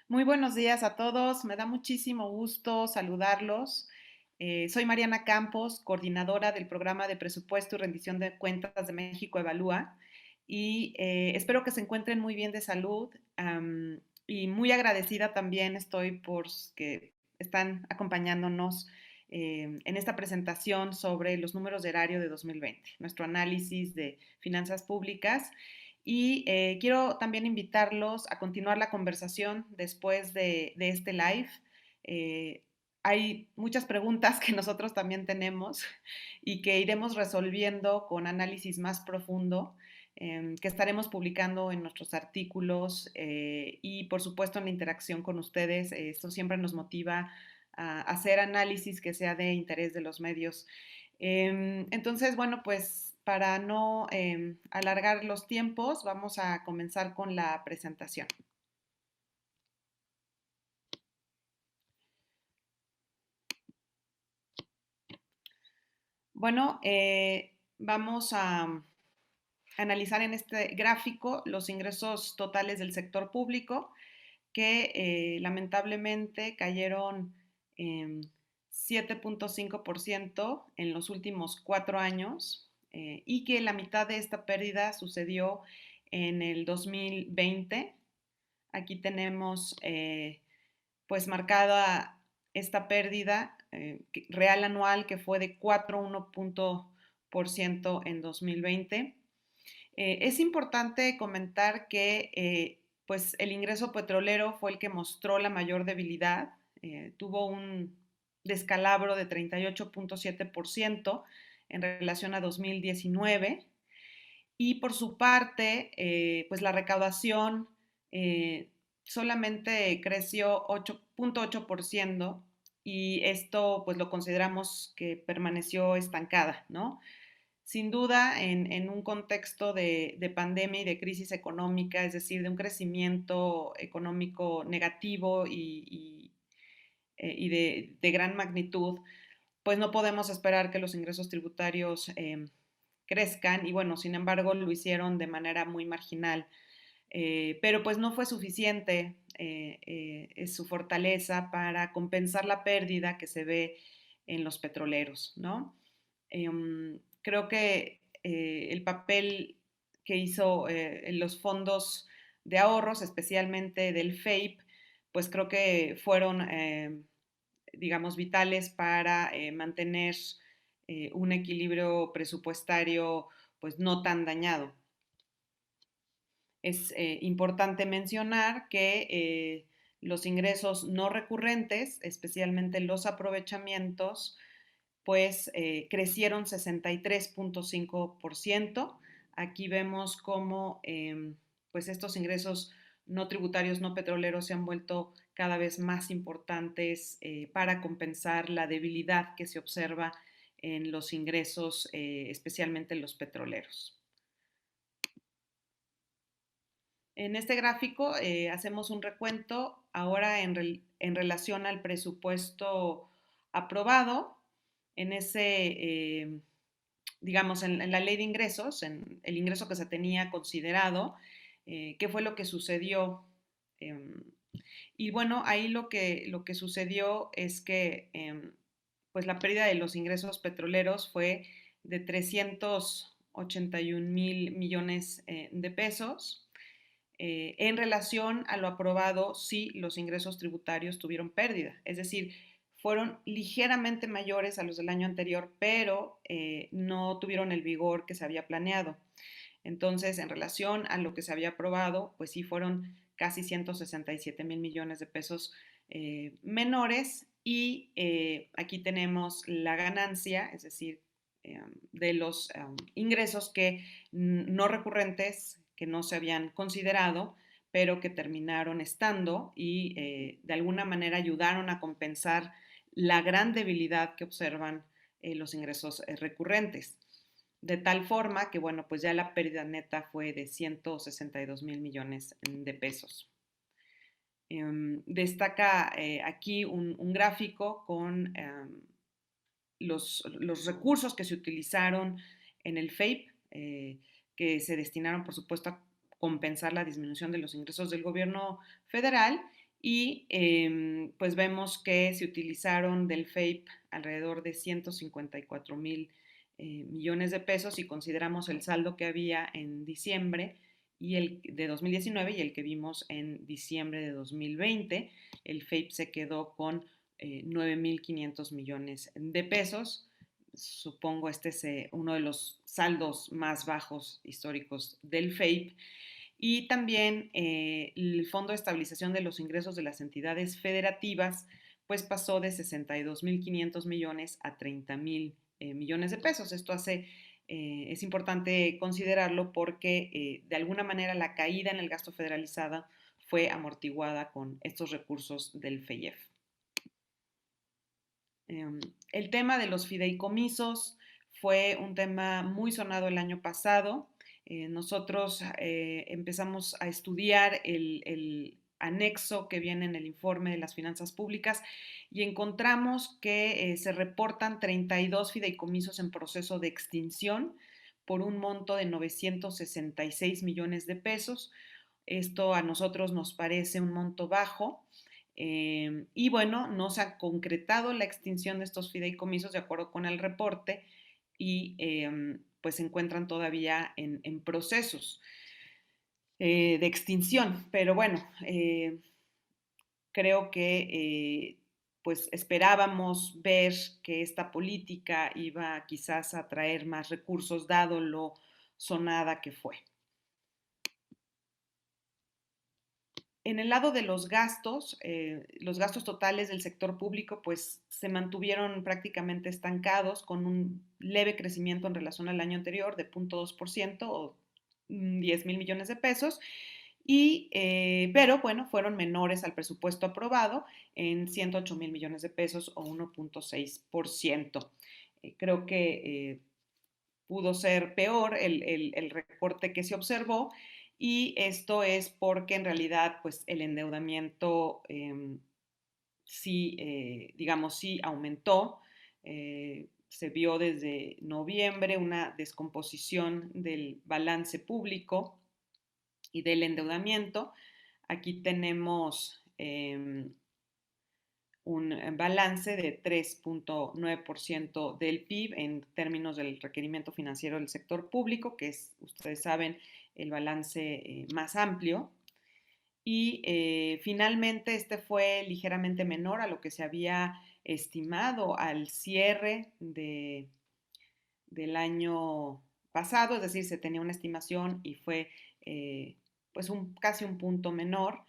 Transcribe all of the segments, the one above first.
Muy buenos días a todos. Me da muchísimo gusto saludarlos. Soy Mariana Campos, coordinadora del programa de presupuesto y rendición de cuentas de México Evalúa y espero que se encuentren muy bien de salud y muy agradecida también estoy por que están acompañándonos en esta presentación sobre los números de erario de 2020, nuestro análisis de finanzas públicas. Y quiero también invitarlos a continuar la conversación después de este live. Eh, Hay muchas preguntas que nosotros también tenemos y que iremos resolviendo con análisis más profundo, que estaremos publicando en nuestros artículos y por supuesto en la interacción con ustedes. Esto siempre nos motiva a hacer análisis que sea de interés de los medios. Entonces, bueno, pues para no alargar los tiempos, vamos a comenzar con la presentación. Bueno, vamos a analizar en este gráfico los ingresos totales del sector público que lamentablemente cayeron 7.5% en los últimos 4 años y que la mitad de esta pérdida sucedió en el 2020. Aquí tenemos pues marcada esta pérdida real anual que fue de 4,1% en 2020. Es importante comentar que pues el ingreso petrolero fue el que mostró la mayor debilidad, tuvo un descalabro de 38.7% en relación a 2019 y por su parte pues la recaudación solamente creció 8.8% y esto pues lo consideramos que permaneció estancada, ¿no? Sin duda, en un contexto de pandemia y de crisis económica, es decir, de un crecimiento económico negativo y de gran magnitud, pues no podemos esperar que los ingresos tributarios crezcan y bueno, sin embargo lo hicieron de manera muy marginal. Pero pues no fue suficiente su fortaleza para compensar la pérdida que se ve en los petroleros, ¿no? Creo que el papel que hizo en los fondos de ahorros, especialmente del FEIP, pues creo que fueron, digamos, vitales para mantener un equilibrio presupuestario pues no tan dañado. Es importante mencionar que los ingresos no recurrentes, especialmente los aprovechamientos, pues crecieron 63.5%. Aquí vemos cómo pues estos ingresos no tributarios, no petroleros se han vuelto cada vez más importantes para compensar la debilidad que se observa en los ingresos, especialmente en los petroleros. En este gráfico hacemos un recuento ahora en relación al presupuesto aprobado. En ese, digamos, en la ley de ingresos, en el ingreso que se tenía considerado, qué fue lo que sucedió. Y bueno, ahí lo que sucedió es que pues la pérdida de los ingresos petroleros fue de 381,000 millones de pesos. En relación a lo aprobado, sí, los ingresos tributarios tuvieron pérdida, es decir, fueron ligeramente mayores a los del año anterior, pero no tuvieron el vigor que se había planeado. Entonces, en relación a lo que se había aprobado, pues sí fueron casi 167,000 millones de pesos menores y aquí tenemos la ganancia, es decir, de los ingresos que no recurrentes, que no se habían considerado, pero que terminaron estando y de alguna manera ayudaron a compensar la gran debilidad que observan los ingresos recurrentes. De tal forma que, bueno, pues ya la pérdida neta fue de 162,000 millones de pesos. Destaca aquí un gráfico con los recursos que se utilizaron en el FEIP, que se destinaron, por supuesto, a compensar la disminución de los ingresos del gobierno federal y pues vemos que se utilizaron del FAPE alrededor de 154,000 millones de pesos, y consideramos el saldo que había en diciembre y el de 2019 y el que vimos en diciembre de 2020. El FAPE se quedó con 9,500 millones de pesos. Supongo este es uno de los saldos más bajos históricos del FAPE. Y también el Fondo de Estabilización de los Ingresos de las Entidades Federativas pues pasó de 62,500 millones a 30,000 millones de pesos. Esto es importante considerarlo porque de alguna manera la caída en el gasto federalizado fue amortiguada con estos recursos del FEIEF. El tema de los fideicomisos fue un tema muy sonado el año pasado. Nosotros empezamos a estudiar el anexo que viene en el informe de las finanzas públicas y encontramos que se reportan 32 fideicomisos en proceso de extinción por un monto de 966 millones de pesos. Esto a nosotros nos parece un monto bajo. Y bueno, no se ha concretado la extinción de estos fideicomisos de acuerdo con el reporte y pues se encuentran todavía en procesos de extinción. Pero bueno, creo que pues esperábamos ver que esta política iba quizás a traer más recursos dado lo sonada que fue. En el lado de los gastos totales del sector público pues se mantuvieron prácticamente estancados con un leve crecimiento en relación al año anterior de 0,2% o 10,000 millones de pesos, pero bueno, fueron menores al presupuesto aprobado en 108,000 millones de pesos o 1,6%. Creo que pudo ser peor el recorte que se observó, y esto es porque en realidad pues el endeudamiento sí, digamos, sí aumentó. Se vio desde noviembre una descomposición del balance público y del endeudamiento. Aquí tenemos un balance de 3,9% del PIB en términos del requerimiento financiero del sector público, que es, ustedes saben, el balance más amplio. Y finalmente este fue ligeramente menor a lo que se había estimado al cierre del año pasado, es decir, se tenía una estimación y fue pues casi un punto menor,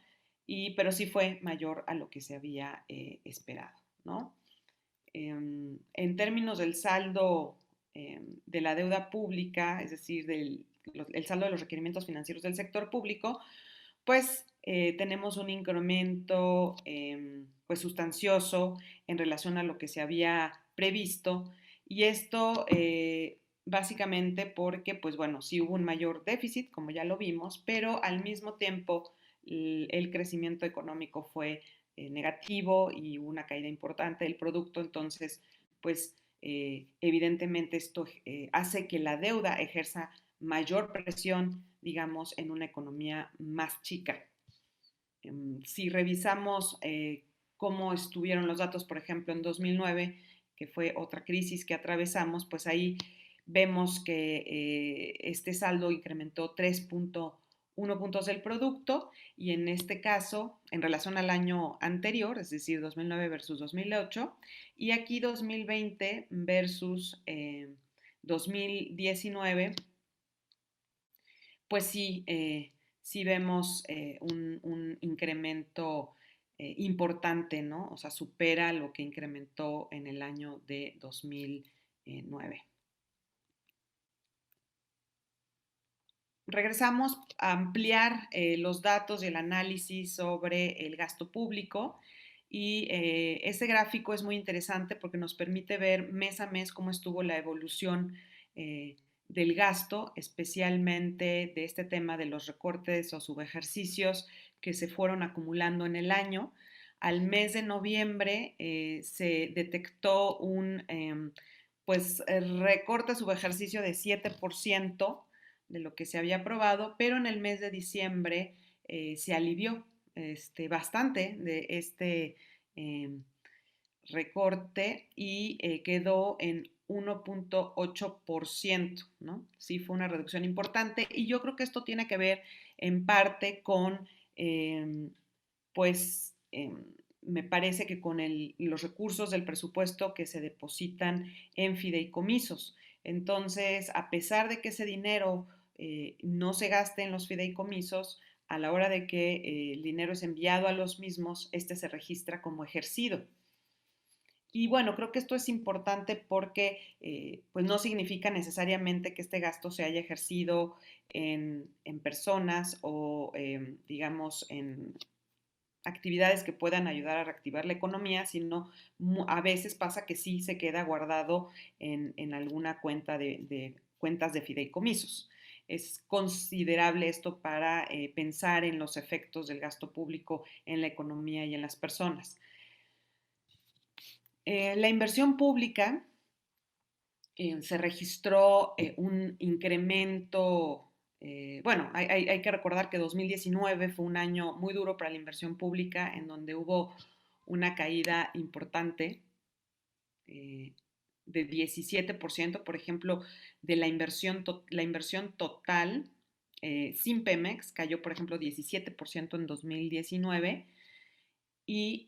pero sí fue mayor a lo que se había esperado, ¿no? En términos del saldo de la deuda pública, es decir, el saldo de los requerimientos financieros del sector público, pues tenemos un incremento pues sustancioso en relación a lo que se había previsto, y esto básicamente porque pues bueno, sí hubo un mayor déficit, como ya lo vimos, pero al mismo tiempo el crecimiento económico fue negativo y hubo una caída importante del producto. Entonces pues evidentemente esto hace que la deuda ejerza mayor presión, digamos, en una economía más chica. Si revisamos cómo estuvieron los datos, por ejemplo, en 2009, que fue otra crisis que atravesamos, pues ahí vemos que este saldo incrementó 3,1 puntos del producto, y en este caso, en relación al año anterior, es decir, 2009 versus 2008, y aquí 2020 versus 2019, pues sí, sí vemos un incremento importante, ¿no? O sea, supera lo que incrementó en el año de 2009. Regresamos a ampliar los datos y el análisis sobre el gasto público, y ese gráfico es muy interesante porque nos permite ver mes a mes cómo estuvo la evolución del gasto, especialmente de este tema de los recortes o subejercicios que se fueron acumulando en el año. Al mes de noviembre se detectó un pues recorte subejercicio de 7% de lo que se había aprobado, pero en el mes de diciembre se alivió. bastante de este em, recorte y quedó en 1.8%, ¿no? Sí fue una reducción importante y yo creo que esto tiene que ver en parte con, eh, pues, me parece que con los recursos del presupuesto que se depositan en fideicomisos. Entonces, a pesar de que ese dinero no se gaste en los fideicomisos, a la hora de que el dinero es enviado a los mismos, este se registra como ejercido. Y bueno, creo que esto es importante porque pues no significa necesariamente que este gasto se haya ejercido en personas o digamos en actividades que puedan ayudar a reactivar la economía, sino a veces pasa que sí se queda guardado en alguna cuenta de cuentas de fideicomisos. Es considerable esto para pensar en los efectos del gasto público en la economía y en las personas. La inversión pública se registró un incremento, bueno, hay que recordar que 2019 fue un año muy duro para la inversión pública, en donde hubo una caída importante de 17%, por ejemplo, de la inversión total sin Pemex cayó, por ejemplo, 17% en 2019 y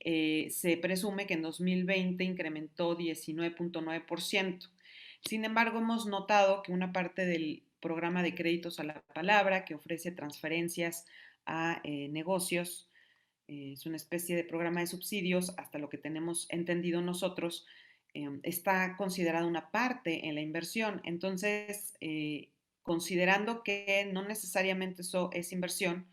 se presume que en 2020 incrementó 19.9%. Sin embargo, hemos notado que una parte del programa de créditos a la palabra, que ofrece transferencias a negocios, es una especie de programa de subsidios, hasta lo que tenemos entendido nosotros, está considerada una parte en la inversión. Entonces, considerando que no necesariamente eso es inversión,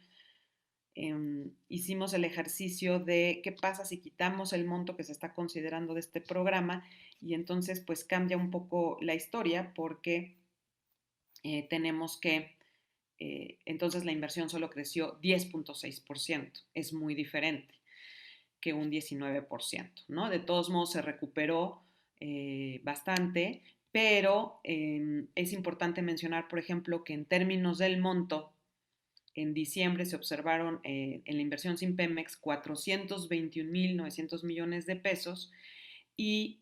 hicimos el ejercicio de qué pasa si quitamos el monto que se está considerando de este programa y entonces pues cambia un poco la historia porque tenemos que, entonces la inversión solo creció 10.6%, es muy diferente que un 19%, ¿no? De todos modos se recuperó bastante, pero es importante mencionar, por ejemplo, que en términos del monto, en diciembre se observaron en la inversión sin Pemex 421.900 millones de pesos y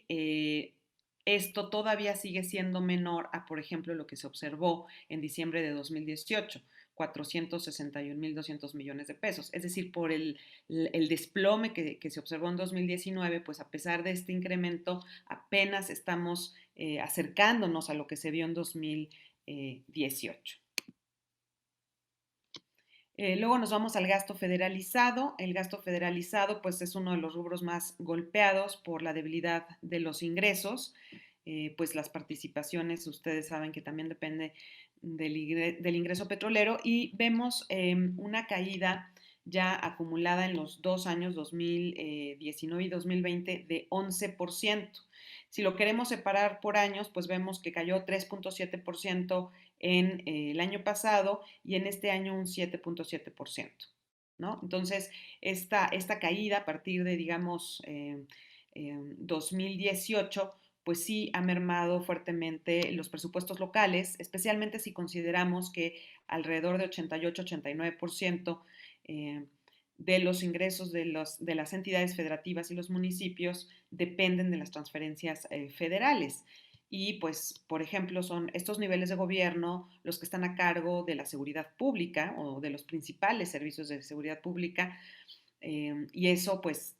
esto todavía sigue siendo menor a, por ejemplo, lo que se observó en diciembre de 2018, 461.200 millones de pesos. Es decir, por el desplome que se observó en 2019, pues a pesar de este incremento, apenas estamos acercándonos a lo que se vio en 2018. Luego nos vamos al gasto federalizado. El gasto federalizado pues es uno de los rubros más golpeados por la debilidad de los ingresos. Pues las participaciones, ustedes saben que también depende del ingreso petrolero y vemos una caída ya acumulada en los 2 años, 2019 y 2020, de 11%. Si lo queremos separar por años, pues vemos que cayó 3.7% en el año pasado y en este año un 7.7%, ¿no? Entonces, esta caída a partir de, digamos, 2018, pues sí ha mermado fuertemente los presupuestos locales, especialmente si consideramos que alrededor de 88-89% de los ingresos de las entidades federativas y los municipios dependen de las transferencias federales. Y pues, por ejemplo, son estos niveles de gobierno los que están a cargo de la seguridad pública o de los principales servicios de seguridad pública, y eso pues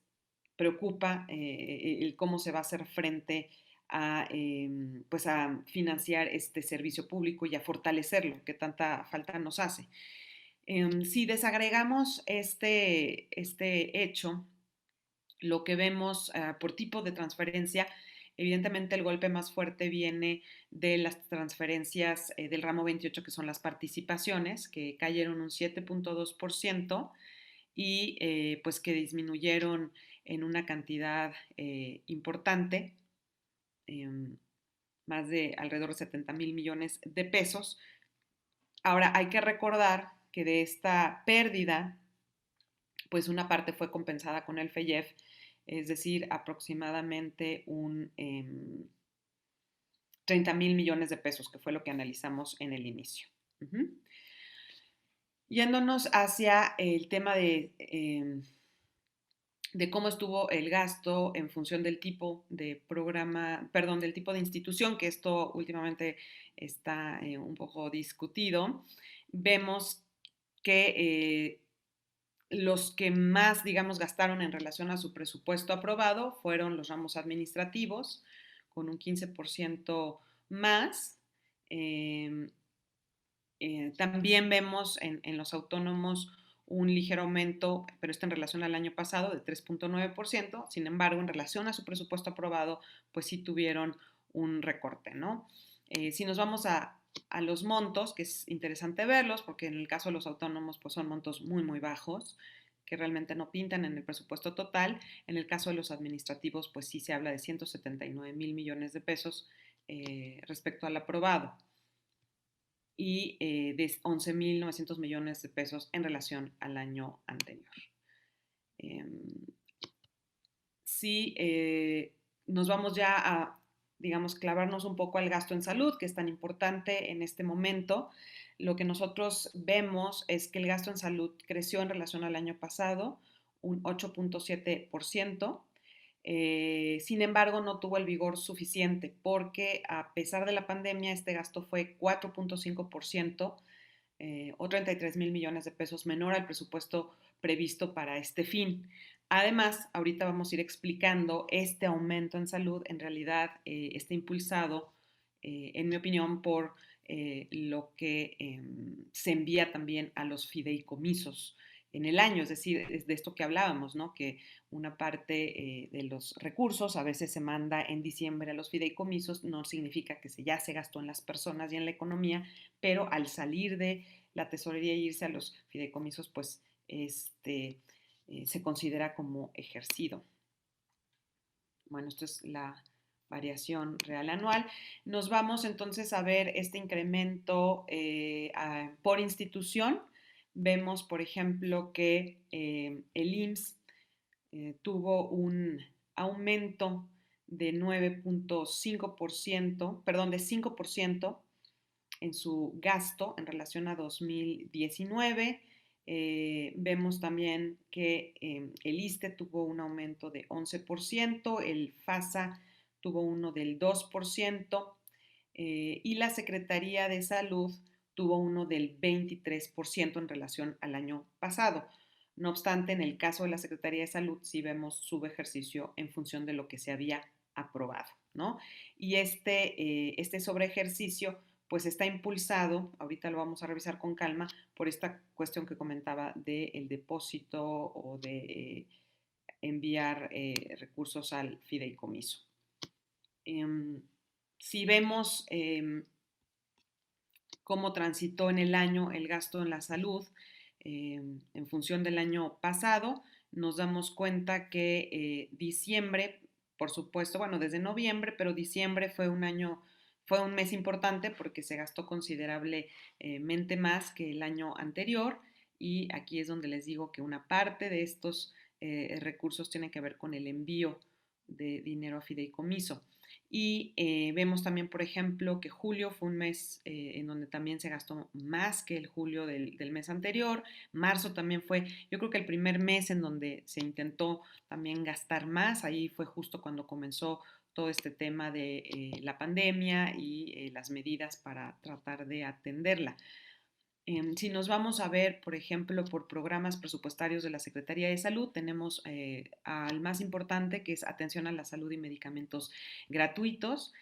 preocupa el cómo se va a hacer frente a, pues a financiar este servicio público y a fortalecerlo, que tanta falta nos hace. Si desagregamos este hecho, lo que vemos por tipo de transferencia, evidentemente el golpe más fuerte viene de las transferencias del ramo 28, que son las participaciones, que cayeron un 7.2% y pues que disminuyeron en una cantidad importante, eh, más de alrededor de 70.000 millones de pesos. Ahora hay que recordar que de esta pérdida, pues una parte fue compensada con el FEIEF, es decir, aproximadamente un 30.000 millones de pesos, que fue lo que analizamos en el inicio. Yéndonos hacia el tema de cómo estuvo el gasto en función del tipo de programa, perdón, del tipo de institución, que esto últimamente está un poco discutido, vemos que los que más, digamos, gastaron en relación a su presupuesto aprobado fueron los ramos administrativos, con un 15% más. Eh, También vemos en los autónomos un ligero aumento, pero está en relación al año pasado, de 3,9%. Sin embargo, en relación a su presupuesto aprobado, pues sí tuvieron un recorte, ¿no? Si nos vamos a los montos, que es interesante verlos, porque en el caso de los autónomos, pues son montos muy, muy bajos, que realmente no pintan en el presupuesto total. En el caso de los administrativos, pues sí se habla de 179,000 millones de pesos respecto al aprobado y de 11,900 millones de pesos en relación al año anterior. Eh, si nos vamos ya a, digamos, clavarnos un poco al gasto en salud, que es tan importante en este momento, lo que nosotros vemos es que el gasto en salud creció en relación al año pasado un 8,7%. Sin embargo, no tuvo el vigor suficiente porque a pesar de la pandemia, este gasto fue 4,5% o 33,000 millones de pesos menor al presupuesto previsto para este fin. Además, ahorita vamos a ir explicando este aumento en salud, en realidad está impulsado, en mi opinión, por lo que se envía también a los fideicomisos en el año, es decir, es de esto que hablábamos, ¿no? Que una parte de los recursos a veces se manda en diciembre a los fideicomisos, no significa que ya se gastó en las personas y en la economía, pero al salir de la tesorería e irse a los fideicomisos, pues se considera como ejercido. Bueno, esto es la variación real anual. Nos vamos entonces a ver este incremento por institución. Vemos, por ejemplo, que el IMSS tuvo un aumento de 9,5%, perdón, de 5% en su gasto en relación a 2019. Vemos también que el ISSSTE tuvo un aumento de 11%, el FASA tuvo uno del 2% y la Secretaría de Salud tuvo uno del 23% en relación al año pasado. No obstante, en el caso de la Secretaría de Salud sí vemos subejercicio en función de lo que se había aprobado, ¿no? Y este sobreejercicio pues está impulsado, ahorita lo vamos a revisar con calma, por esta cuestión que comentaba del depósito o de enviar recursos al fideicomiso. Si vemos cómo transitó en el año el gasto en la salud en función del año pasado, nos damos cuenta que diciembre, por supuesto, bueno, desde noviembre, pero diciembre fue un mes importante porque se gastó considerablemente más que el año anterior y aquí es donde les digo que una parte de estos recursos tiene que ver con el envío de dinero a fideicomiso. Y vemos también, por ejemplo, que julio fue un mes en donde también se gastó más que el julio del mes anterior. Marzo también fue, yo creo que el primer mes en donde se intentó también gastar más. Ahí fue justo cuando comenzó todo este tema de la pandemia y las medidas para tratar de atenderla. Si nos vamos a ver, por ejemplo, por programas presupuestarios de la Secretaría de Salud, tenemos al más importante, que es atención a la salud y medicamentos gratuitos.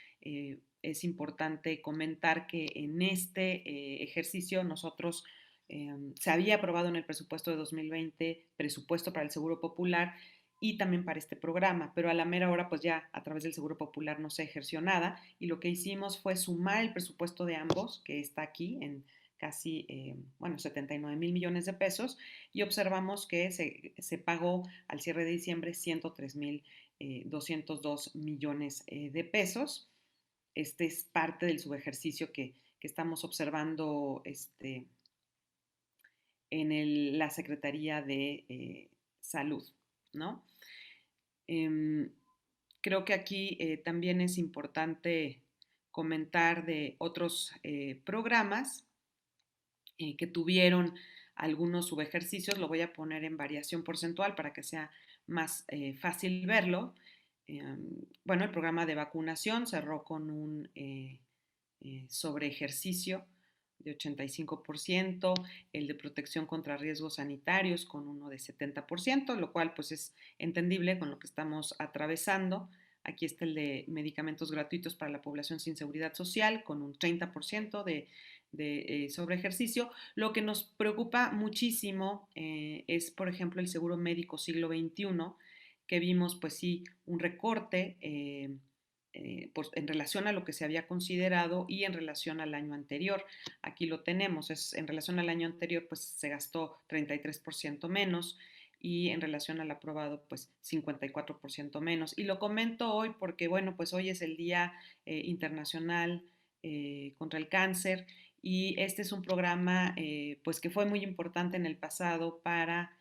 Es importante comentar que en este ejercicio nosotros se había aprobado en el presupuesto de 2020 presupuesto para el Seguro Popular y también para este programa, pero a la mera hora pues ya a través del Seguro Popular no se ejerció nada y lo que hicimos fue sumar el presupuesto de ambos, que está aquí en casi, 79,000 millones de pesos y observamos que se pagó al cierre de diciembre 103,202 millones de pesos. Este es parte del subejercicio que estamos observando en la Secretaría de Salud, ¿no? Eh, Creo que aquí también es importante comentar de otros programas que tuvieron algunos subejercicios. Lo voy a poner en variación porcentual para que sea más fácil verlo. Bueno, el programa de vacunación cerró con un sobre ejercicio de 85%, el de protección contra riesgos sanitarios con uno de 70%, lo cual pues es entendible con lo que estamos atravesando. Aquí está el de medicamentos gratuitos para la población sin seguridad social con un 30% de sobre ejercicio. Lo que nos preocupa muchísimo es, por ejemplo, el seguro médico siglo XXI, que vimos pues sí un recorte en relación a lo que se había considerado y en relación al año anterior. Aquí lo tenemos, en relación al año anterior pues se gastó 33% menos y en relación al aprobado pues 54% menos. Y lo comento hoy porque bueno, pues hoy es el Día Internacional contra el Cáncer y este es un programa pues que fue muy importante en el pasado para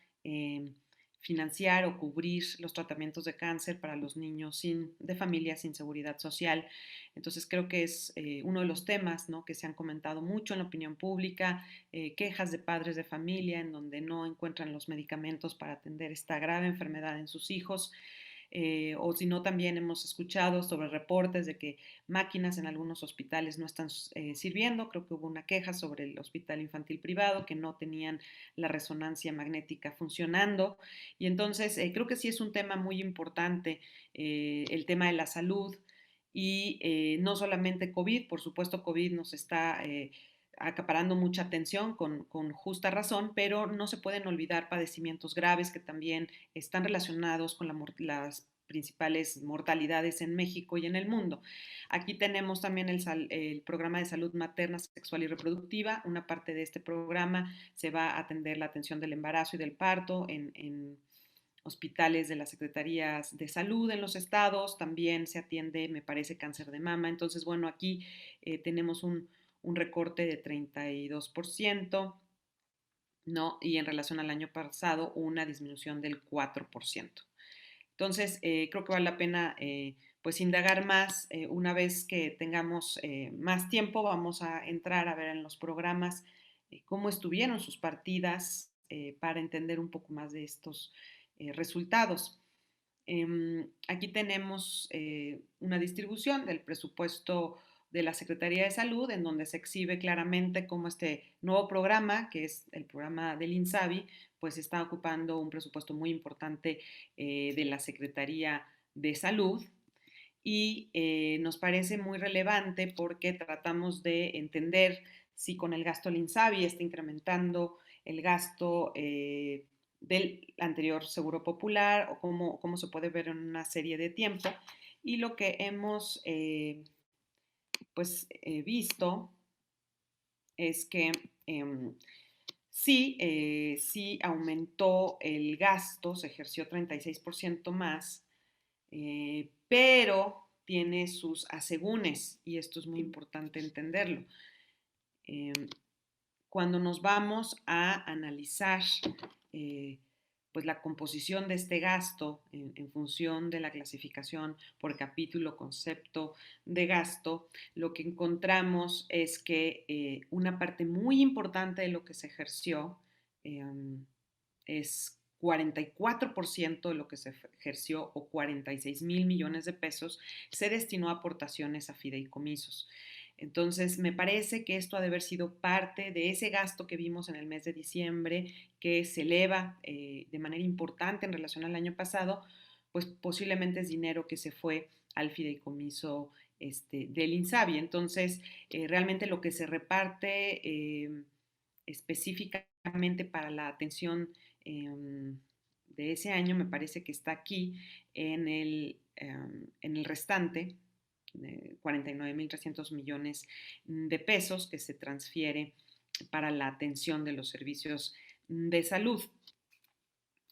financiar o cubrir los tratamientos de cáncer para los niños de familias sin seguridad social. Entonces creo que es uno de los temas, ¿no?, que se han comentado mucho en la opinión pública, quejas de padres de familia en donde no encuentran los medicamentos para atender esta grave enfermedad en sus hijos. O si no, también hemos escuchado sobre reportes de que máquinas en algunos hospitales no están sirviendo. Creo que hubo una queja sobre el hospital infantil privado que no tenían la resonancia magnética funcionando. Y entonces creo que sí es un tema muy importante el tema de la salud y no solamente COVID, por supuesto COVID nos está acaparando mucha atención con justa razón, pero no se pueden olvidar padecimientos graves que también están relacionados con las principales mortalidades en México y en el mundo. Aquí tenemos también el programa de salud materna, sexual y reproductiva. Una parte de este programa se va a atender la atención del embarazo y del parto en hospitales de las secretarías de salud en los estados. También se atiende, me parece, cáncer de mama. Entonces, bueno, aquí tenemos un recorte de 32%, ¿no? Y en relación al año pasado, una disminución del 4%. Entonces, creo que vale la pena pues indagar más. Una vez que tengamos más tiempo, vamos a entrar a ver en los programas cómo estuvieron sus partidas para entender un poco más de estos resultados. Aquí tenemos una distribución del presupuesto de la Secretaría de Salud, en donde se exhibe claramente cómo este nuevo programa, que es el programa del INSABI, pues está ocupando un presupuesto muy importante de la Secretaría de Salud. Y nos parece muy relevante porque tratamos de entender si con el gasto del INSABI está incrementando el gasto del anterior Seguro Popular o cómo se puede ver en una serie de tiempo. Y lo que hemos visto es que sí aumentó el gasto, se ejerció 36% más, pero tiene sus asegúnes y esto es muy importante entenderlo. Cuando nos vamos a analizar pues la composición de este gasto en función de la clasificación por capítulo, concepto de gasto, lo que encontramos es que una parte muy importante de lo que se ejerció es 44% de lo que se ejerció o 46,000 millones de pesos se destinó a aportaciones a fideicomisos. Entonces, me parece que esto ha de haber sido parte de ese gasto que vimos en el mes de diciembre, que se eleva de manera importante en relación al año pasado, pues posiblemente es dinero que se fue al fideicomiso del INSABI. Entonces, realmente lo que se reparte específicamente para la atención de ese año me parece que está aquí en el restante, 49,300 millones de pesos que se transfiere para la atención de los servicios de salud.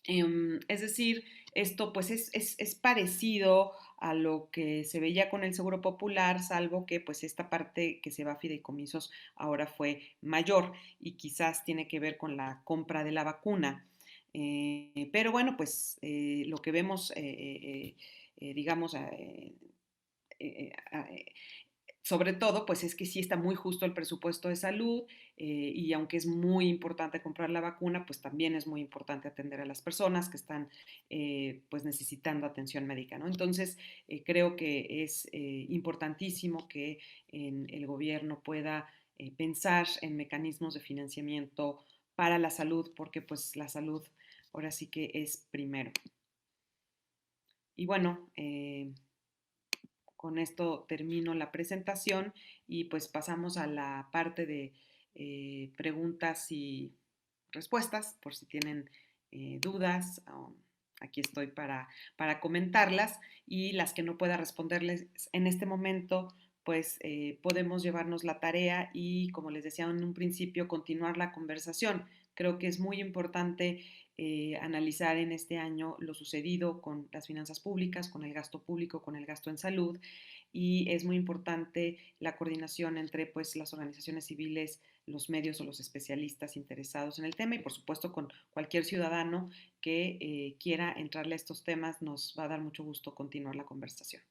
Es decir, esto pues es parecido a lo que se veía con el Seguro Popular, salvo que pues esta parte que se va a fideicomisos ahora fue mayor y quizás tiene que ver con la compra de la vacuna. Pero bueno, pues lo que vemos, digamos, sobre todo, pues es que sí está muy justo el presupuesto de salud y aunque es muy importante comprar la vacuna, pues también es muy importante atender a las personas que están pues necesitando atención médica, ¿no? Entonces, creo que es importantísimo que el gobierno pueda pensar en mecanismos de financiamiento para la salud, porque pues la salud ahora sí que es primero. Y bueno, con esto termino la presentación y pues pasamos a la parte de preguntas y respuestas, por si tienen dudas. Aquí estoy para comentarlas y las que no pueda responderles en este momento, pues podemos llevarnos la tarea y, como les decía en un principio, continuar la conversación. Creo que es muy importante analizar en este año lo sucedido con las finanzas públicas, con el gasto público, con el gasto en salud y es muy importante la coordinación entre pues las organizaciones civiles, los medios o los especialistas interesados en el tema y por supuesto con cualquier ciudadano que quiera entrarle a estos temas, nos va a dar mucho gusto continuar la conversación.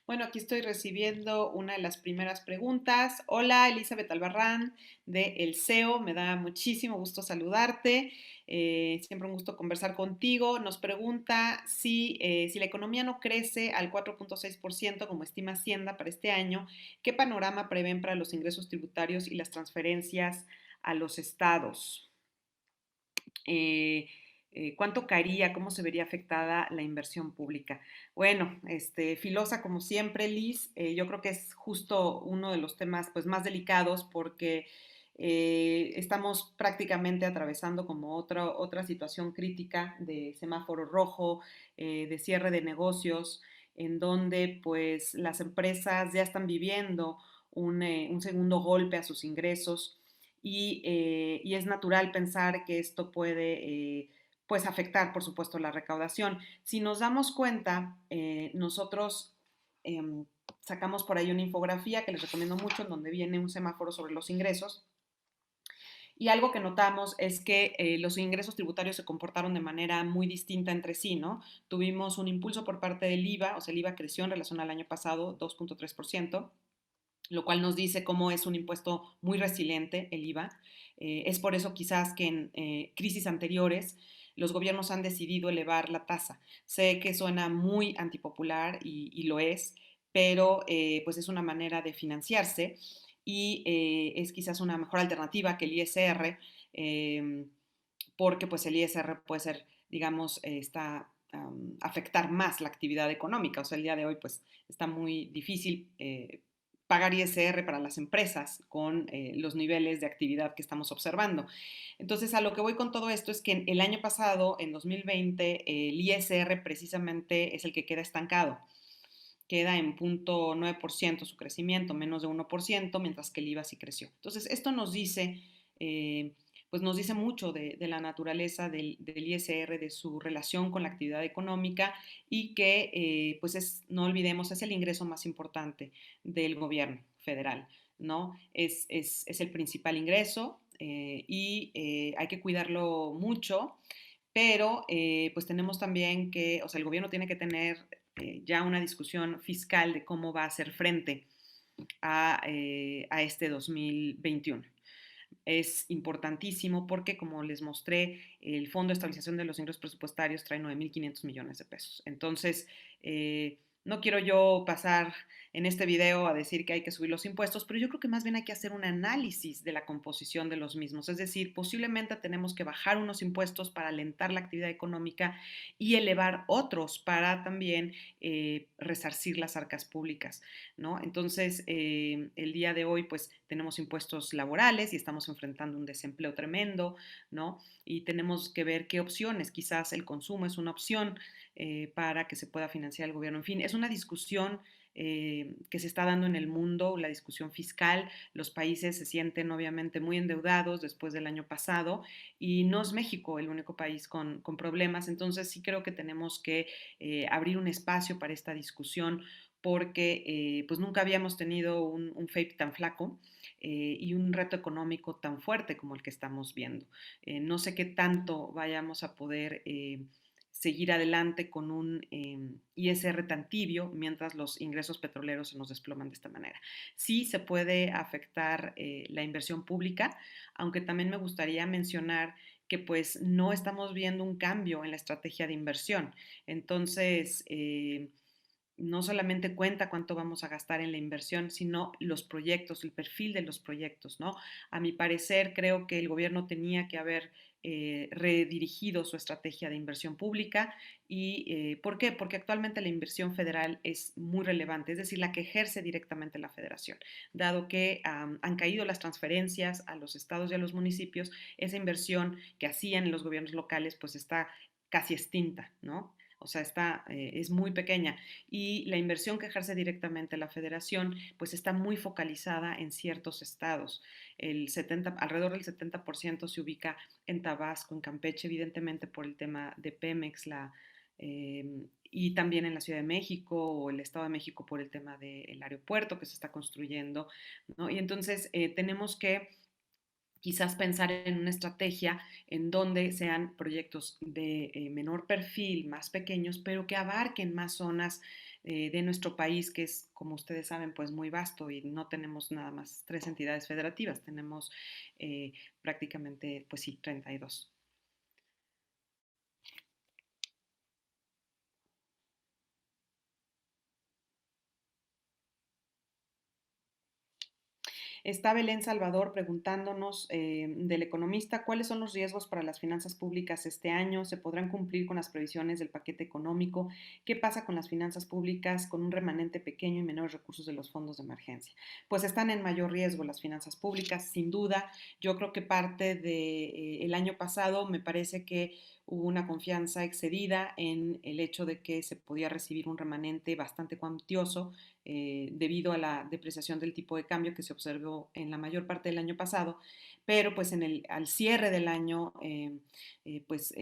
Bueno, aquí estoy recibiendo una de las primeras preguntas. Hola, Elizabeth Albarrán de El SEO. Me da muchísimo gusto saludarte. Siempre un gusto conversar contigo. Nos pregunta si la economía no crece al 4.6% como estima Hacienda para este año, ¿qué panorama prevén para los ingresos tributarios y las transferencias a los estados? ¿Cuánto caería? ¿Cómo se vería afectada la inversión pública? Bueno, filosa como siempre, Liz, yo creo que es justo uno de los temas pues, más delicados porque estamos prácticamente atravesando como otra situación crítica de semáforo rojo, de cierre de negocios, en donde pues las empresas ya están viviendo un segundo golpe a sus ingresos y es natural pensar que esto puede pues afectar, por supuesto, la recaudación. Si nos damos cuenta, nosotros sacamos por ahí una infografía que les recomiendo mucho, en donde viene un semáforo sobre los ingresos. Y algo que notamos es que los ingresos tributarios se comportaron de manera muy distinta entre sí, ¿no? Tuvimos un impulso por parte del IVA, o sea, el IVA creció en relación al año pasado 2.3%, lo cual nos dice cómo es un impuesto muy resiliente el IVA. Es por eso quizás que en crisis anteriores los gobiernos han decidido elevar la tasa. Sé que suena muy antipopular y lo es, pero pues es una manera de financiarse y es quizás una mejor alternativa que el ISR, porque pues el ISR puede ser, digamos, afectar más la actividad económica. O sea, el día de hoy pues está muy difícil pagar ISR para las empresas con los niveles de actividad que estamos observando. Entonces, a lo que voy con todo esto es que el año pasado, en 2020, el ISR precisamente es el que queda estancado. Queda en 0.9% su crecimiento, menos de 1%, mientras que el IVA sí creció. Entonces, esto nos dice, pues nos dice mucho de la naturaleza del ISR, de su relación con la actividad económica y que, pues no olvidemos, es el ingreso más importante del gobierno federal, ¿no? Es el principal ingreso y hay que cuidarlo mucho, pero pues tenemos también que, o sea, el gobierno tiene que tener ya una discusión fiscal de cómo va a hacer frente a este 2021. Es importantísimo porque, como les mostré, el Fondo de Estabilización de los Ingresos Presupuestarios trae 9.500 millones de pesos. Entonces, no quiero yo pasar en este video a decir que hay que subir los impuestos, pero yo creo que más bien hay que hacer un análisis de la composición de los mismos. Es decir, posiblemente tenemos que bajar unos impuestos para alentar la actividad económica y elevar otros para también resarcir las arcas públicas, ¿no? Entonces, el día de hoy, pues tenemos impuestos laborales y estamos enfrentando un desempleo tremendo, ¿no? Y tenemos que ver qué opciones, quizás el consumo es una opción para que se pueda financiar el gobierno. En fin, es una discusión que se está dando en el mundo, la discusión fiscal. Los países se sienten obviamente muy endeudados después del año pasado y no es México el único país con problemas. Entonces sí creo que tenemos que abrir un espacio para esta discusión porque pues nunca habíamos tenido un FAPE tan flaco y un reto económico tan fuerte como el que estamos viendo. No sé qué tanto vayamos a poder seguir adelante con un ISR tan tibio mientras los ingresos petroleros se nos desploman de esta manera. Sí se puede afectar la inversión pública, aunque también me gustaría mencionar que pues no estamos viendo un cambio en la estrategia de inversión. Entonces, no solamente cuenta cuánto vamos a gastar en la inversión, sino los proyectos, el perfil de los proyectos, ¿no? A mi parecer, creo que el gobierno tenía que haber redirigido su estrategia de inversión pública. ¿Y por qué? Porque actualmente la inversión federal es muy relevante, es decir, la que ejerce directamente la federación. Dado que han caído las transferencias a los estados y a los municipios, esa inversión que hacían los gobiernos locales pues está casi extinta, ¿no? O sea, es muy pequeña y la inversión que ejerce directamente la federación pues está muy focalizada en ciertos estados. Alrededor del 70% se ubica en Tabasco, en Campeche, evidentemente por el tema de Pemex, y también en la Ciudad de México o el Estado de México por el tema del aeropuerto que se está construyendo, ¿no? Y entonces tenemos que quizás pensar en una estrategia en donde sean proyectos de menor perfil, más pequeños, pero que abarquen más zonas de nuestro país, que es, como ustedes saben, pues muy vasto y no tenemos nada más tres entidades federativas, tenemos prácticamente, pues sí, 32. Está Belén Salvador preguntándonos del economista cuáles son los riesgos para las finanzas públicas este año, se podrán cumplir con las previsiones del paquete económico, qué pasa con las finanzas públicas con un remanente pequeño y menores recursos de los fondos de emergencia. Pues están en mayor riesgo las finanzas públicas, sin duda. Yo creo que parte del año pasado me parece que hubo una confianza excedida en el hecho de que se podía recibir un remanente bastante cuantioso debido a la depreciación del tipo de cambio que se observó en la mayor parte del año pasado, pero pues al cierre del año pues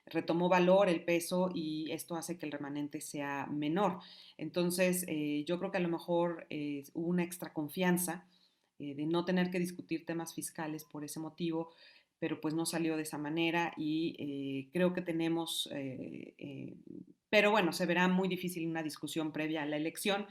retomó valor el peso y esto hace que el remanente sea menor. Entonces yo creo que a lo mejor hubo una extra confianza de no tener que discutir temas fiscales por ese motivo, pero pues no salió de esa manera y creo que tenemos, pero bueno, se verá muy difícil una discusión previa a la elección.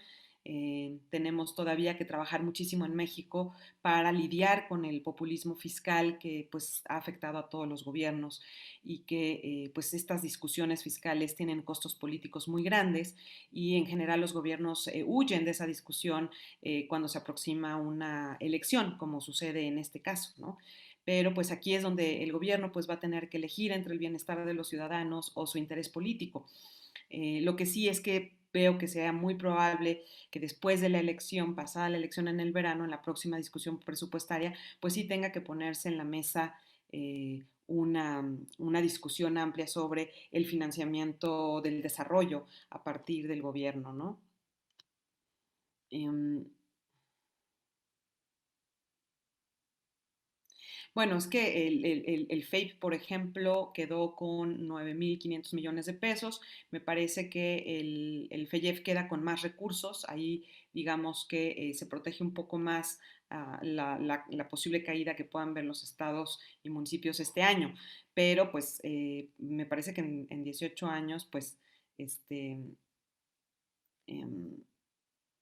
Tenemos todavía que trabajar muchísimo en México para lidiar con el populismo fiscal que pues ha afectado a todos los gobiernos y que pues estas discusiones fiscales tienen costos políticos muy grandes y en general los gobiernos huyen de esa discusión cuando se aproxima una elección, como sucede en este caso, ¿no? Pero pues aquí es donde el gobierno pues va a tener que elegir entre el bienestar de los ciudadanos o su interés político. Lo que sí es que veo que sea muy probable que después de la elección, pasada la elección en el verano, en la próxima discusión presupuestaria, pues sí tenga que ponerse en la mesa una discusión amplia sobre el financiamiento del desarrollo a partir del gobierno, ¿no? Eh, Bueno, es que el FAPE, por ejemplo, quedó con 9.500 millones de pesos. Me parece que el FEYEF queda con más recursos. Ahí, digamos que se protege un poco más la posible caída que puedan ver los estados y municipios este año. Pero, pues, me parece que en 18 años, pues, este, em,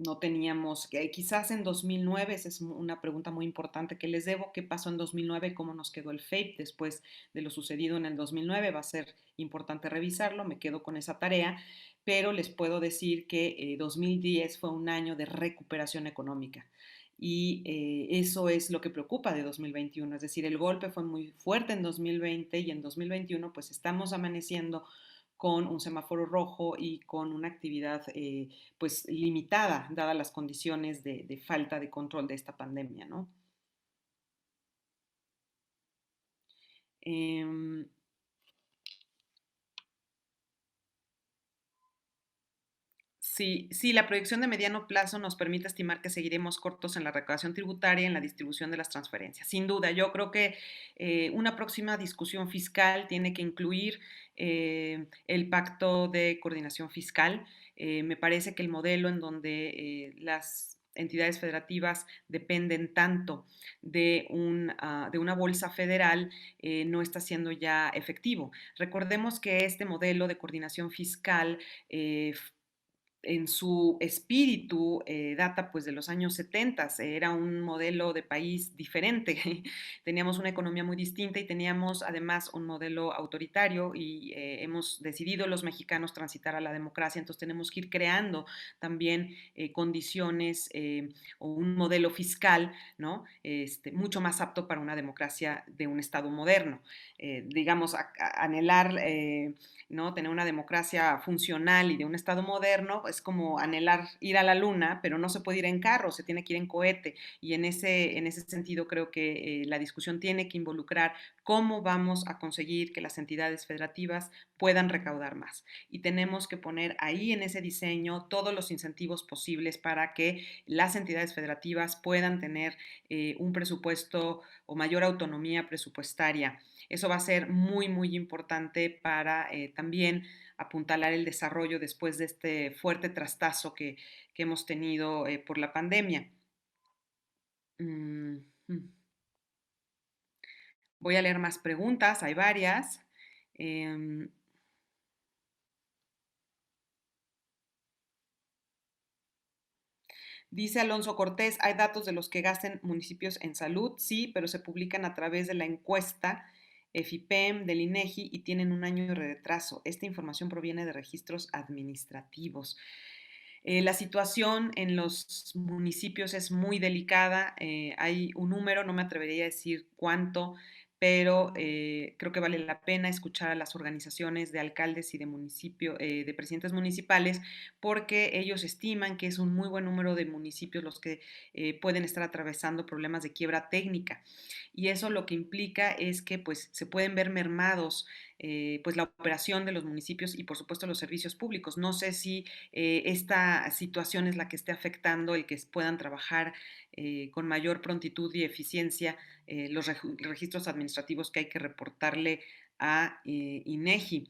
no teníamos, que quizás en 2009, esa es una pregunta muy importante que les debo, ¿qué pasó en 2009? ¿Cómo nos quedó el FAPE después de lo sucedido en el 2009? Va a ser importante revisarlo, me quedo con esa tarea, pero les puedo decir que 2010 fue un año de recuperación económica. Y eso es lo que preocupa de 2021, es decir, el golpe fue muy fuerte en 2020 y en 2021 pues estamos amaneciendo con un semáforo rojo y con una actividad pues limitada, dadas las condiciones de falta de control de esta pandemia, ¿no? Eh, Sí, sí, la proyección de mediano plazo nos permite estimar que seguiremos cortos en la recaudación tributaria y en la distribución de las transferencias. Sin duda, yo creo que una próxima discusión fiscal tiene que incluir el pacto de coordinación fiscal. Me parece que el modelo en donde las entidades federativas dependen tanto de una bolsa federal no está siendo ya efectivo. Recordemos que este modelo de coordinación fiscal en su espíritu data pues de los años 70, era un modelo de país diferente, teníamos una economía muy distinta y teníamos además un modelo autoritario y hemos decidido los mexicanos transitar a la democracia, entonces tenemos que ir creando también condiciones o un modelo fiscal, ¿no? Mucho más apto para una democracia de un Estado moderno. Digamos, anhelar ¿no? Tener una democracia funcional y de un Estado moderno es como anhelar ir a la luna, pero no se puede ir en carro, se tiene que ir en cohete. Y en ese sentido creo que la discusión tiene que involucrar cómo vamos a conseguir que las entidades federativas puedan recaudar más. Y tenemos que poner ahí en ese diseño todos los incentivos posibles para que las entidades federativas puedan tener un presupuesto o mayor autonomía presupuestaria. Eso va a ser muy, muy importante para también apuntalar el desarrollo después de este fuerte trastazo que hemos tenido por la pandemia. Mm, Voy a leer más preguntas, hay varias. Eh, Dice Alonso Cortés, ¿hay datos de los que gasten municipios en salud? Sí, pero se publican a través de la encuesta EFIPEM del INEGI y tienen un año de retraso. Esta información proviene de registros administrativos. La situación en los municipios es muy delicada. Hay un número, no me atrevería a decir cuánto, pero creo que vale la pena escuchar a las organizaciones de alcaldes y de municipio, de presidentes municipales, porque ellos estiman que es un muy buen número de municipios los que pueden estar atravesando problemas de quiebra técnica. Y eso lo que implica es que pues, se pueden ver mermados pues, la operación de los municipios y por supuesto los servicios públicos. No sé si esta situación es la que esté afectando el que puedan trabajar con mayor prontitud y eficiencia los registros administrativos que hay que reportarle a INEGI.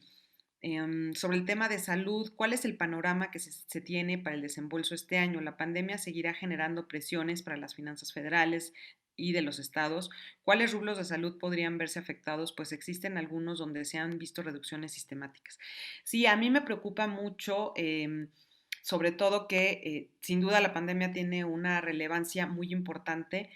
Sobre el tema de salud, ¿cuál es el panorama que se tiene para el desembolso este año? La pandemia seguirá generando presiones para las finanzas federales y de los estados. ¿Cuáles rublos de salud podrían verse afectados? Pues existen algunos donde se han visto reducciones sistemáticas. Sí, a mí me preocupa mucho, sobre todo que sin duda la pandemia tiene una relevancia muy importante,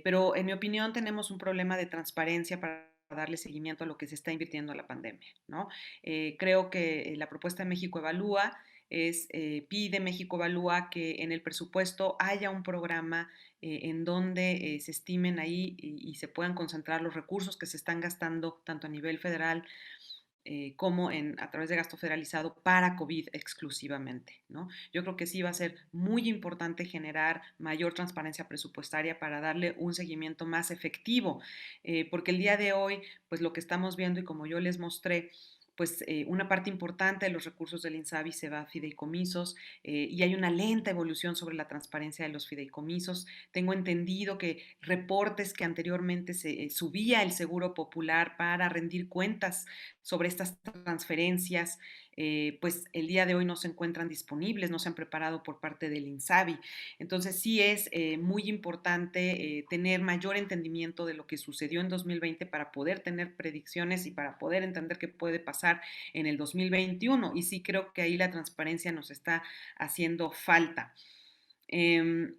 pero en mi opinión tenemos un problema de transparencia para darle seguimiento a lo que se está invirtiendo a la pandemia, ¿no? Creo que la propuesta de México Evalúa pide México Evalúa que en el presupuesto haya un programa en donde se estimen ahí y se puedan concentrar los recursos que se están gastando tanto a nivel federal como a través de gasto federalizado para COVID exclusivamente, ¿no? Yo creo que sí va a ser muy importante generar mayor transparencia presupuestaria para darle un seguimiento más efectivo, porque el día de hoy, pues lo que estamos viendo y como yo les mostré, pues una parte importante de los recursos del INSABI se va a fideicomisos y hay una lenta evolución sobre la transparencia de los fideicomisos. Tengo entendido que reportes que anteriormente se subía el Seguro Popular para rendir cuentas sobre estas transferencias, pues el día de hoy no se encuentran disponibles, no se han preparado por parte del INSABI. Entonces sí es muy importante tener mayor entendimiento de lo que sucedió en 2020 para poder tener predicciones y para poder entender qué puede pasar en el 2021. Y sí creo que ahí la transparencia nos está haciendo falta. Eh,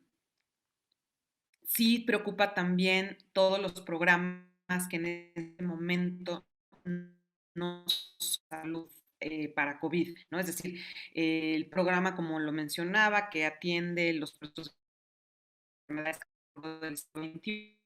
sí preocupa también todos los programas que en este momento no son salud para COVID, ¿no? Es decir, el programa, como lo mencionaba, que atiende los procesos de enfermedades del siglo XXI,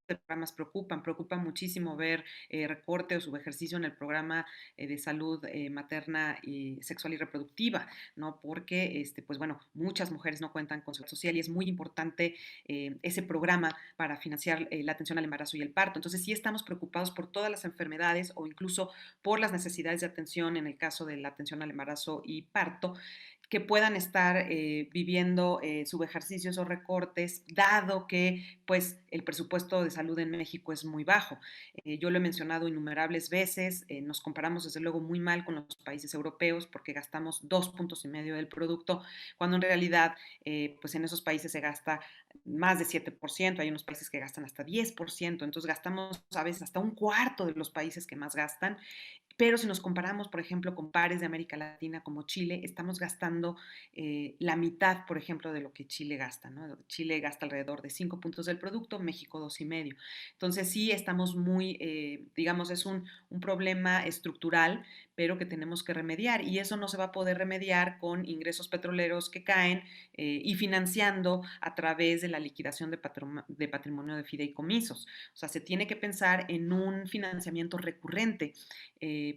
programas preocupan muchísimo ver recorte o subejercicio en el programa de salud materna y sexual y reproductiva, ¿no? Porque, pues bueno, muchas mujeres no cuentan con seguridad social y es muy importante ese programa para financiar la atención al embarazo y el parto. Entonces, sí estamos preocupados por todas las enfermedades o incluso por las necesidades de atención en el caso de la atención al embarazo y parto que puedan estar viviendo subejercicios o recortes, dado que pues el presupuesto de salud en México es muy bajo. Yo lo he mencionado innumerables veces, nos comparamos desde luego muy mal con los países europeos porque gastamos 2,5 puntos del producto, cuando en realidad pues en esos países se gasta más de 7%, hay unos países que gastan hasta 10%, entonces gastamos a veces hasta un cuarto de los países que más gastan, pero si nos comparamos, por ejemplo, con pares de América Latina como Chile, estamos gastando la mitad, por ejemplo, de lo que Chile gasta, ¿no? Chile gasta alrededor de 5 puntos del producto, México 2,5. Entonces sí estamos muy, digamos, es un problema estructural, pero que tenemos que remediar. Y eso no se va a poder remediar con ingresos petroleros que caen y financiando a través de la liquidación de patrimonio de fideicomisos. O sea, se tiene que pensar en un financiamiento recurrente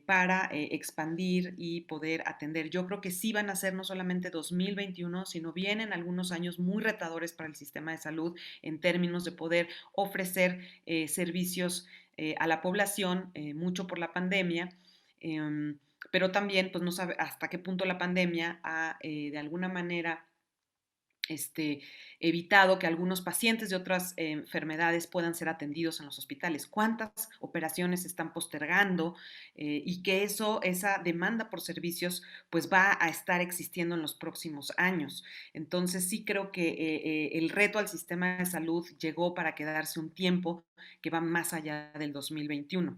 para expandir y poder atender. Yo creo que sí van a ser no solamente 2021, sino vienen algunos años muy retadores para el sistema de salud en términos de poder ofrecer servicios a la población, mucho por la pandemia. Pero también, pues no sabe hasta qué punto la pandemia ha de alguna manera este, evitado que algunos pacientes de otras enfermedades puedan ser atendidos en los hospitales. ¿Cuántas operaciones se están postergando? Y que esa demanda por servicios, pues va a estar existiendo en los próximos años. Entonces sí creo que el reto al sistema de salud llegó para quedarse un tiempo que va más allá del 2021.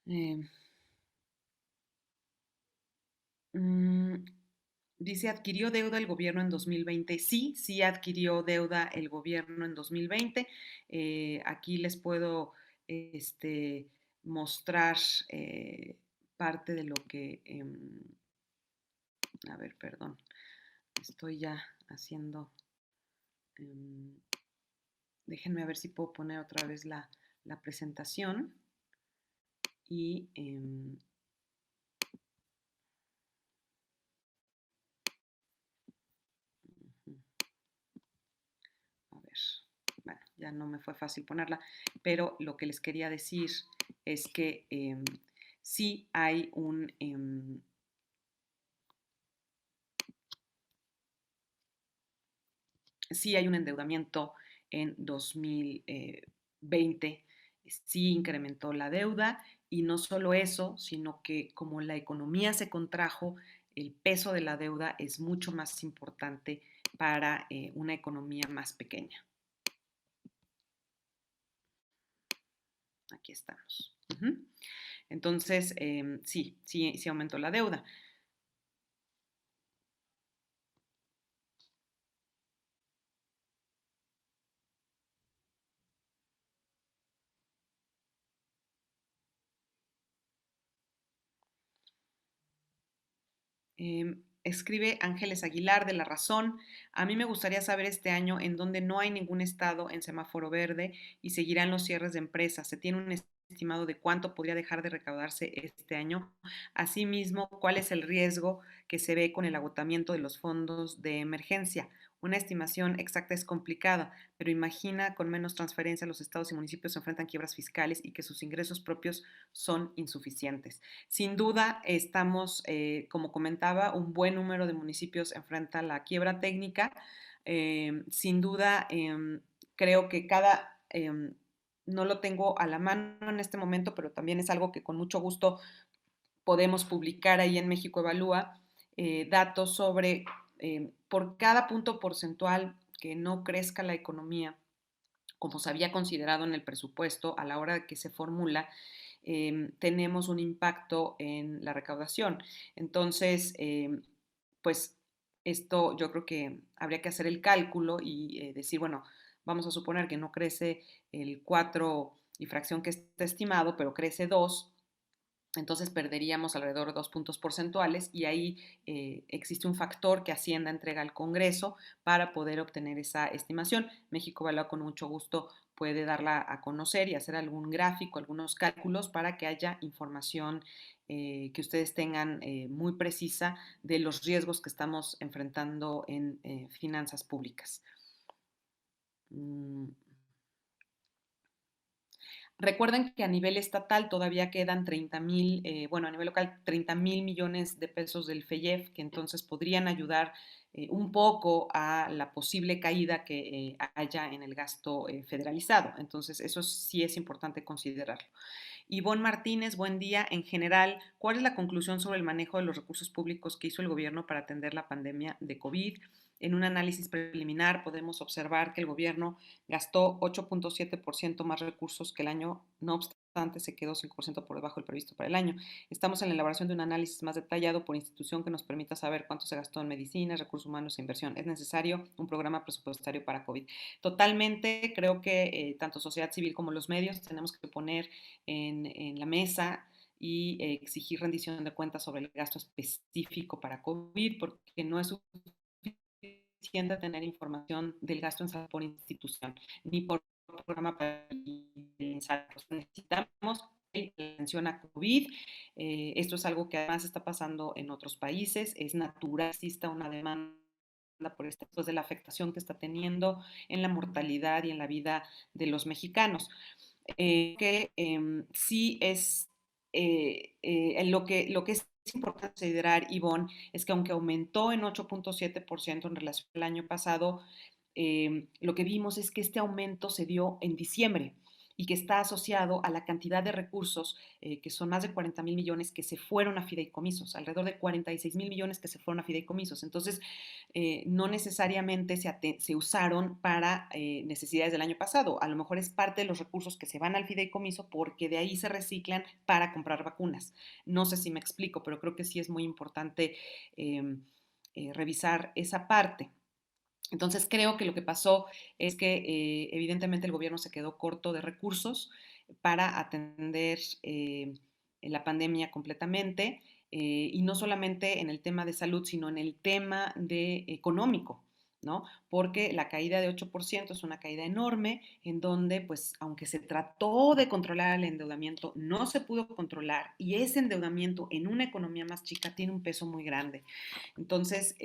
Eh, mm, Dice, ¿adquirió deuda el gobierno en 2020? Sí, sí adquirió deuda el gobierno en 2020. Aquí les puedo este, mostrar parte de lo que, a ver, perdón, estoy ya haciendo, em, déjenme ver si puedo poner otra vez la presentación y, a ver, bueno, ya no me fue fácil ponerla, pero lo que les quería decir es que sí hay sí hay un endeudamiento en 2020, sí incrementó la deuda y no solo eso, sino que como la economía se contrajo, el peso de la deuda es mucho más importante para una economía más pequeña. Aquí estamos. Entonces, sí aumentó la deuda. Escribe Ángeles Aguilar de La Razón. A mí me gustaría saber este año en donde no hay ningún estado en semáforo verde y seguirán los cierres de empresas. ¿Se tiene un estimado de cuánto podría dejar de recaudarse este año? Asimismo, ¿cuál es el riesgo que se ve con el agotamiento de los fondos de emergencia? Una estimación exacta es complicada, pero imagina con menos transferencia los estados y municipios se enfrentan quiebras fiscales y que sus ingresos propios son insuficientes. Sin duda, estamos, como comentaba, un buen número de municipios enfrenta la quiebra técnica. Sin duda, creo que cada no lo tengo a la mano en este momento, pero también es algo que con mucho gusto podemos publicar ahí en México Evalúa, datos sobre por cada punto porcentual que no crezca la economía, como se había considerado en el presupuesto a la hora de que se formula, tenemos un impacto en la recaudación. Entonces, pues esto yo creo que habría que hacer el cálculo y decir, bueno, vamos a suponer que no crece el 4 y fracción que está estimado, pero crece 2, entonces perderíamos alrededor de 2 puntos porcentuales y ahí existe un factor que Hacienda entrega al Congreso para poder obtener esa estimación. México Evalúa con mucho gusto puede darla a conocer y hacer algún gráfico, algunos cálculos para que haya información que ustedes tengan muy precisa de los riesgos que estamos enfrentando en finanzas públicas. Mm. Recuerden que a nivel estatal todavía quedan 30,000, bueno, a nivel local 30,000 millones de pesos del FEIEF, que entonces podrían ayudar un poco a la posible caída que haya en el gasto federalizado. Entonces, eso sí es importante considerarlo. Ivonne Martínez, buen día. En general, ¿cuál es la conclusión sobre el manejo de los recursos públicos que hizo el gobierno para atender la pandemia de COVID? En un análisis preliminar podemos observar que el gobierno gastó 8.7% más recursos que el año, no obstante se quedó 5% por debajo del previsto para el año. Estamos en la elaboración de un análisis más detallado por institución que nos permita saber cuánto se gastó en medicinas, recursos humanos e inversión. Es necesario un programa presupuestario para COVID. Totalmente, creo que tanto sociedad civil como los medios tenemos que poner en la mesa y exigir rendición de cuentas sobre el gasto específico para COVID, porque no es suficiente tener información del gasto en salud por institución, ni por programa para necesitamos atención a COVID. Esto es algo que además está pasando en otros países. Es natural que exista una demanda por esto, pues, de la afectación que está teniendo en la mortalidad y en la vida de los mexicanos. Que sí es lo que es importante considerar, Ivonne, es que aunque aumentó en 8.7% en relación al año pasado, lo que vimos es que este aumento se dio en diciembre y que está asociado a la cantidad de recursos, que son más de 40,000 millones que se fueron a fideicomisos, alrededor de 46,000 millones que se fueron a fideicomisos. Entonces, no necesariamente se usaron para necesidades del año pasado. A lo mejor es parte de los recursos que se van al fideicomiso porque de ahí se reciclan para comprar vacunas. No sé si me explico, pero creo que sí es muy importante eh, revisar esa parte. Entonces creo que lo que pasó es que evidentemente el gobierno se quedó corto de recursos para atender la pandemia completamente, y no solamente en el tema de salud, sino en el tema de económico, ¿no? Porque la caída de 8% es una caída enorme en donde, pues, aunque se trató de controlar el endeudamiento, no se pudo controlar y ese endeudamiento en una economía más chica tiene un peso muy grande. Entonces,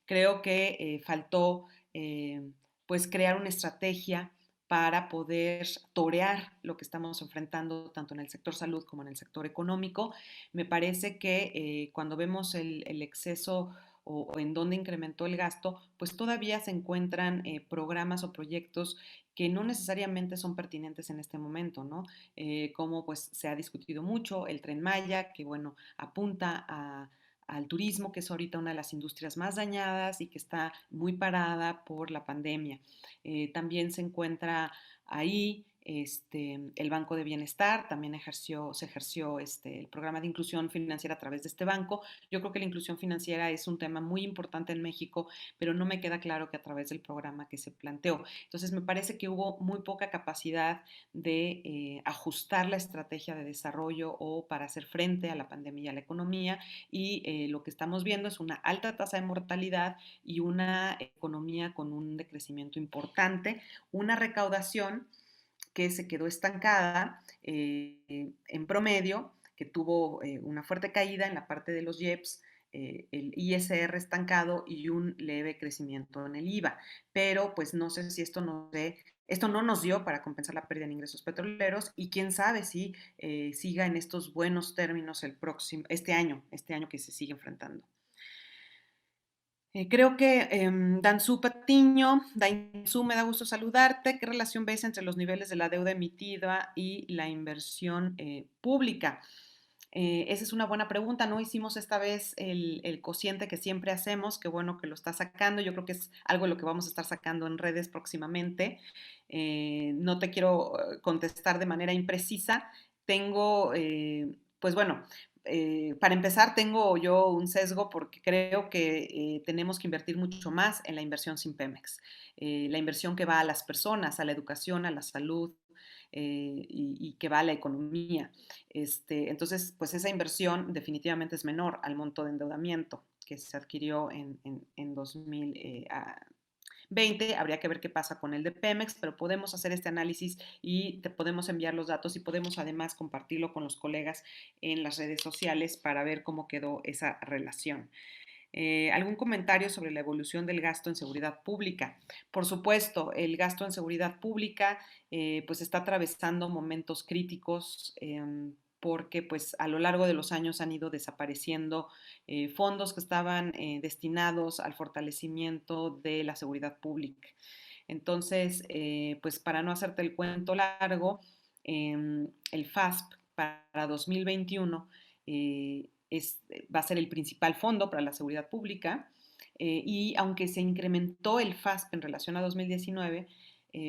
creo que faltó pues crear una estrategia para poder torear lo que estamos enfrentando tanto en el sector salud como en el sector económico. Me parece que cuando vemos el exceso o en dónde incrementó el gasto, pues todavía se encuentran programas o proyectos que no necesariamente son pertinentes en este momento, ¿no? Como pues se ha discutido mucho, el Tren Maya, que bueno, apunta al turismo, que es ahorita una de las industrias más dañadas y que está muy parada por la pandemia. También se encuentra ahí el Banco de Bienestar, también se ejerció el programa de inclusión financiera a través de este banco. Yo creo que la inclusión financiera es un tema muy importante en México, pero no me queda claro que a través del programa que se planteó. Entonces, me parece que hubo muy poca capacidad de ajustar la estrategia de desarrollo o para hacer frente a la pandemia y a la economía, y lo que estamos viendo es una alta tasa de mortalidad y una economía con un decrecimiento importante, una recaudación que se quedó estancada en promedio, que tuvo una fuerte caída en la parte de los IEPS, el ISR estancado y un leve crecimiento en el IVA. Pero pues no sé si esto no nos dio para compensar la pérdida en ingresos petroleros y quién sabe si siga en estos buenos términos este año que se sigue enfrentando. Creo que Danzú Patiño, Dainzú, me da gusto saludarte. ¿Qué relación ves entre los niveles de la deuda emitida y la inversión pública? Esa es una buena pregunta. No hicimos esta vez el cociente que siempre hacemos. Qué bueno que lo está sacando. Yo creo que es algo de lo que vamos a estar sacando en redes próximamente. No te quiero contestar de manera imprecisa. Tengo, pues bueno, para empezar, tengo yo un sesgo porque creo que tenemos que invertir mucho más en la inversión sin Pemex. La inversión que va a las personas, a la educación, a la salud, y que va a la economía. Entonces, pues esa inversión definitivamente es menor al monto de endeudamiento que se adquirió en 2020. Habría que ver qué pasa con el de Pemex, pero podemos hacer este análisis y te podemos enviar los datos y podemos además compartirlo con los colegas en las redes sociales para ver cómo quedó esa relación. ¿Algún comentario sobre la evolución del gasto en seguridad pública? Por supuesto, el gasto en seguridad pública pues está atravesando momentos críticos porque pues a lo largo de los años han ido desapareciendo fondos que estaban destinados al fortalecimiento de la seguridad pública. Entonces, pues para no hacerte el cuento largo, el FASP para 2021 va a ser el principal fondo para la seguridad pública y aunque se incrementó el FASP en relación a 2019,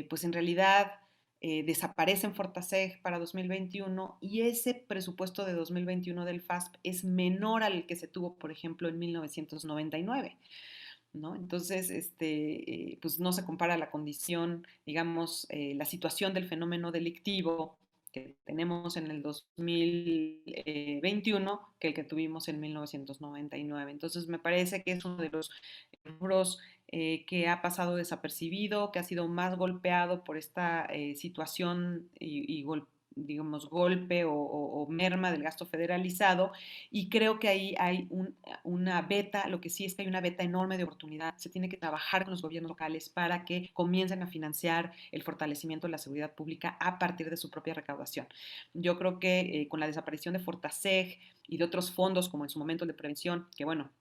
pues en realidad desaparece en Fortaseg para 2021 y ese presupuesto de 2021 del FASP es menor al que se tuvo, por ejemplo, en 1999. ¿No? Entonces, pues no se compara la condición, digamos, la situación del fenómeno delictivo que tenemos en el 2021 que el que tuvimos en 1999. Entonces, me parece que es uno de los rubros que ha pasado desapercibido, que ha sido más golpeado por esta situación y digamos, golpe o merma del gasto federalizado y creo que ahí hay una beta, lo que sí es que hay una beta enorme de oportunidad. Se tiene que trabajar con los gobiernos locales para que comiencen a financiar el fortalecimiento de la seguridad pública a partir de su propia recaudación. Yo creo que con la desaparición de Fortaseg y de otros fondos como en su momento el de prevención, que bueno,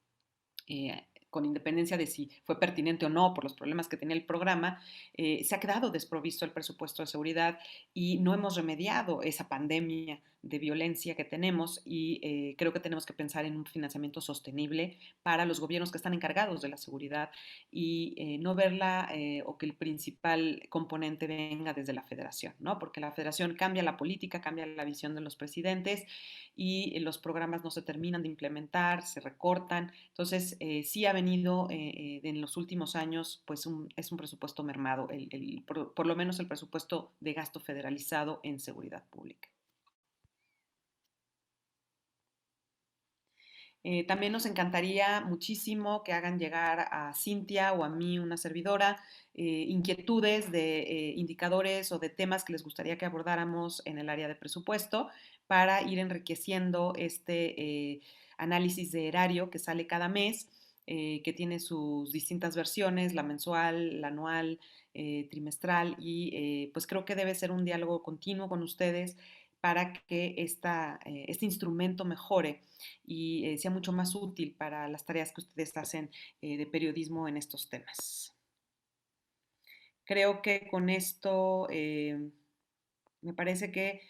con independencia de si fue pertinente o no por los problemas que tenía el programa, se ha quedado desprovisto el presupuesto de seguridad y no hemos remediado esa pandemia de violencia que tenemos y creo que tenemos que pensar en un financiamiento sostenible para los gobiernos que están encargados de la seguridad y no verla o que el principal componente venga desde la federación, ¿no? Porque la federación cambia la política, cambia la visión de los presidentes y los programas no se terminan de implementar, se recortan. Entonces, sí ha venido en los últimos años, pues es un presupuesto mermado, por lo menos el presupuesto de gasto federalizado en seguridad pública. También nos encantaría muchísimo que hagan llegar a Cintia o a mí, una servidora, inquietudes de indicadores o de temas que les gustaría que abordáramos en el área de presupuesto para ir enriqueciendo análisis de erario que sale cada mes, que tiene sus distintas versiones, la mensual, la anual, trimestral, y pues creo que debe ser un diálogo continuo con ustedes para que este instrumento mejore y sea mucho más útil para las tareas que ustedes hacen de periodismo en estos temas. Creo que con esto me parece que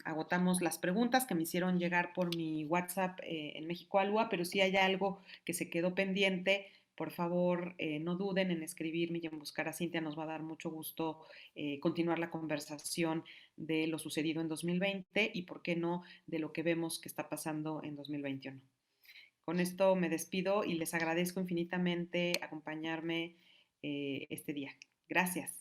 agotamos las preguntas que me hicieron llegar por mi WhatsApp en México Alua, pero si hay algo que se quedó pendiente, por favor no duden en escribirme y en buscar a Cintia, nos va a dar mucho gusto continuar la conversación de lo sucedido en 2020 y por qué no de lo que vemos que está pasando en 2021. Con esto me despido y les agradezco infinitamente acompañarme este día. Gracias.